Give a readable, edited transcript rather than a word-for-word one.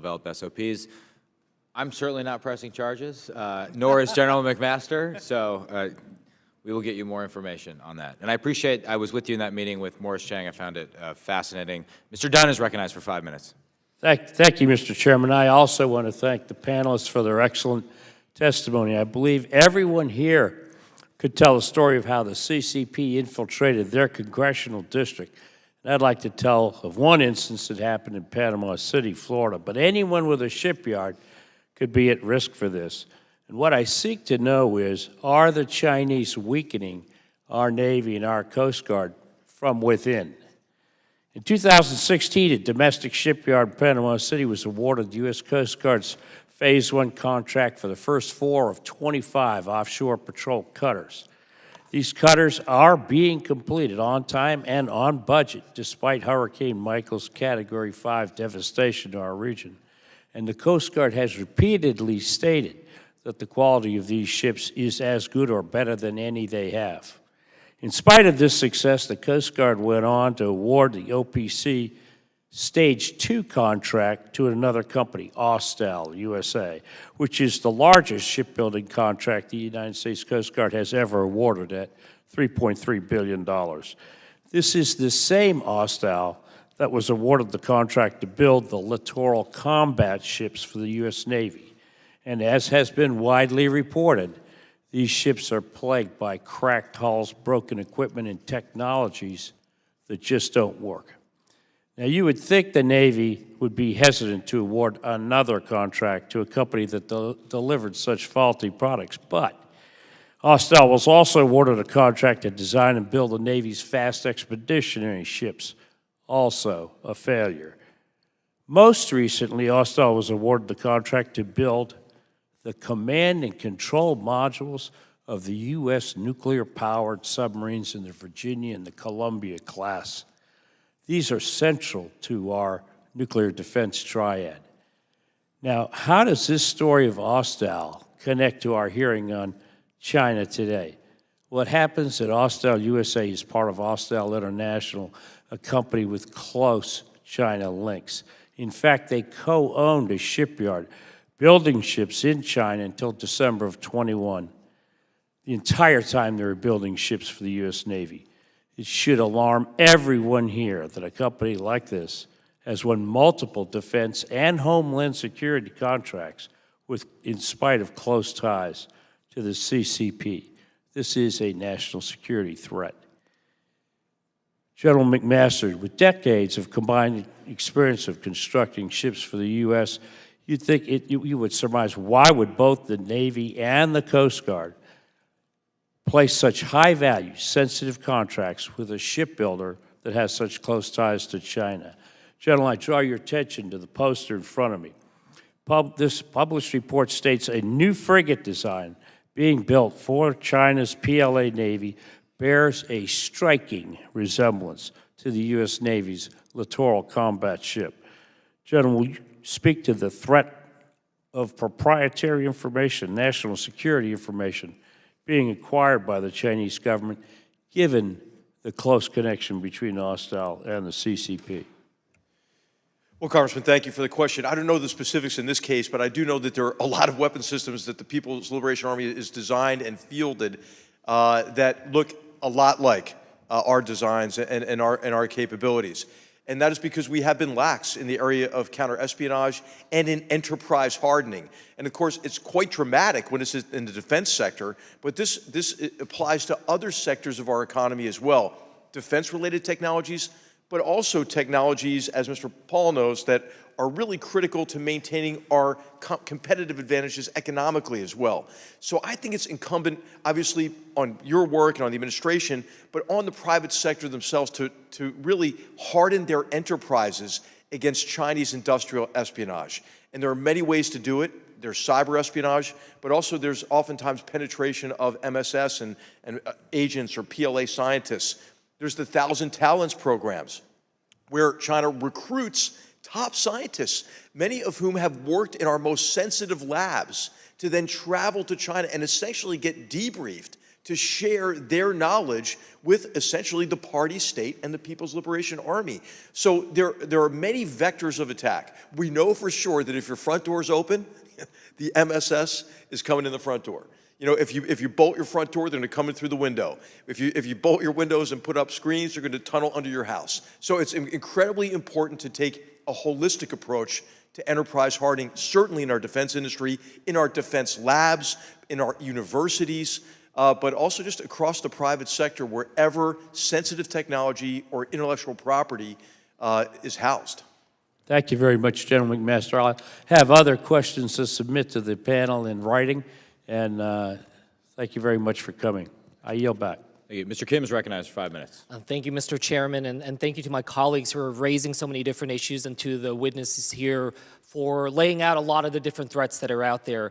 well-developed SOPs. I'm certainly not pressing charges, nor is General McMaster, so we will get you more information on that. And I appreciate, I was with you in that meeting with Morris Chang. I found it fascinating. Mr. Dunn is recognized for 5 minutes. Thank you, Mr. Chairman. I also want to thank the panelists for their excellent testimony. I believe everyone here could tell a story of how the CCP infiltrated their congressional district. And I'd like to tell of one instance that happened in Panama City, Florida. But anyone with a shipyard could be at risk for this. And what I seek to know is, are the Chinese weakening our Navy and our Coast Guard from within? In 2016, a domestic shipyard in Panama City was awarded the U.S. Coast Guard's Phase 1 contract for the first 4 of 25 offshore patrol cutters. These cutters are being completed on time and on budget, despite Hurricane Michael's Category 5 devastation to our region. And the Coast Guard has repeatedly stated that the quality of these ships is as good or better than any they have. In spite of this success, the Coast Guard went on to award the OPC Stage 2 contract to another company, Austal USA, which is the largest shipbuilding contract the United States Coast Guard has ever awarded at $3.3 billion. This is the same Austal that was awarded the contract to build the littoral combat ships for the U.S. Navy. And as has been widely reported, these ships are plagued by cracked hulls, broken equipment, and technologies that just don't work. Now, you would think the Navy would be hesitant to award another contract to a company that delivered such faulty products, but Austal was also awarded a contract to design and build the Navy's fast expeditionary ships, also a failure. Most recently, Austal was awarded the contract to build the command and control modules of the U.S. nuclear-powered submarines in the Virginia and the Columbia class. These are central to our nuclear defense triad. Now, how does this story of Austal connect to our hearing on China today? Well, it happens that Austal USA is part of Austal International, a company with close China links. In fact, they co-owned a shipyard building ships in China until December of 21. The entire time they were building ships for the U.S. Navy. It should alarm everyone here that a company like this has won multiple defense and homeland security contracts in spite of close ties to the CCP. This is a national security threat. General McMaster, with decades of combined experience of constructing ships for the U.S., you'd think you would surmise, why would both the Navy and the Coast Guard place such high-value, sensitive contracts with a shipbuilder that has such close ties to China? General, I draw your attention to the poster in front of me. This published report states a new frigate design being built for China's PLA Navy bears a striking resemblance to the U.S. Navy's littoral combat ship. General, will you speak to the threat of proprietary information, national security information, being acquired by the Chinese government, given the close connection between Austal and the CCP? Well, Congressman, thank you for the question. I don't know the specifics in this case, but I do know that there are a lot of weapon systems that the People's Liberation Army is designed and fielded that look a lot like our designs and our capabilities. And that is because we have been lax in the area of counter-espionage and in enterprise hardening. And of course, it's quite dramatic when it's in the defense sector, but this applies to other sectors of our economy as well. Defense-related technologies, but also technologies, as Mr. Paul knows, that are really critical to maintaining our competitive advantages economically as well. So I think it's incumbent, obviously, on your work and on the administration, but on the private sector themselves to really harden their enterprises against Chinese industrial espionage. And there are many ways to do it. There's cyber espionage, but also there's oftentimes penetration of MSS and agents or PLA scientists. There's the 1,000 Talents programs, where China recruits top scientists, many of whom have worked in our most sensitive labs, to then travel to China and essentially get debriefed to share their knowledge with essentially the party state and the People's Liberation Army. So there are many vectors of attack. We know for sure that if your front door is open, the MSS is coming in the front door. You know, if you bolt your front door, they're going to come in through the window. If you bolt your windows and put up screens, they're going to tunnel under your house. So it's incredibly important to take a holistic approach to enterprise hardening, certainly in our defense industry, in our defense labs, in our universities, but also just across the private sector, wherever sensitive technology or intellectual property is housed. Thank you very much, General McMaster. I'll have other questions to submit to the panel in writing, and thank you very much for coming. I yield back. Thank you. Mr. Kim is recognized for 5 minutes. Thank you, Mr. Chairman, and thank you to my colleagues who are raising so many different issues and to the witnesses here for laying out a lot of the different threats that are out there.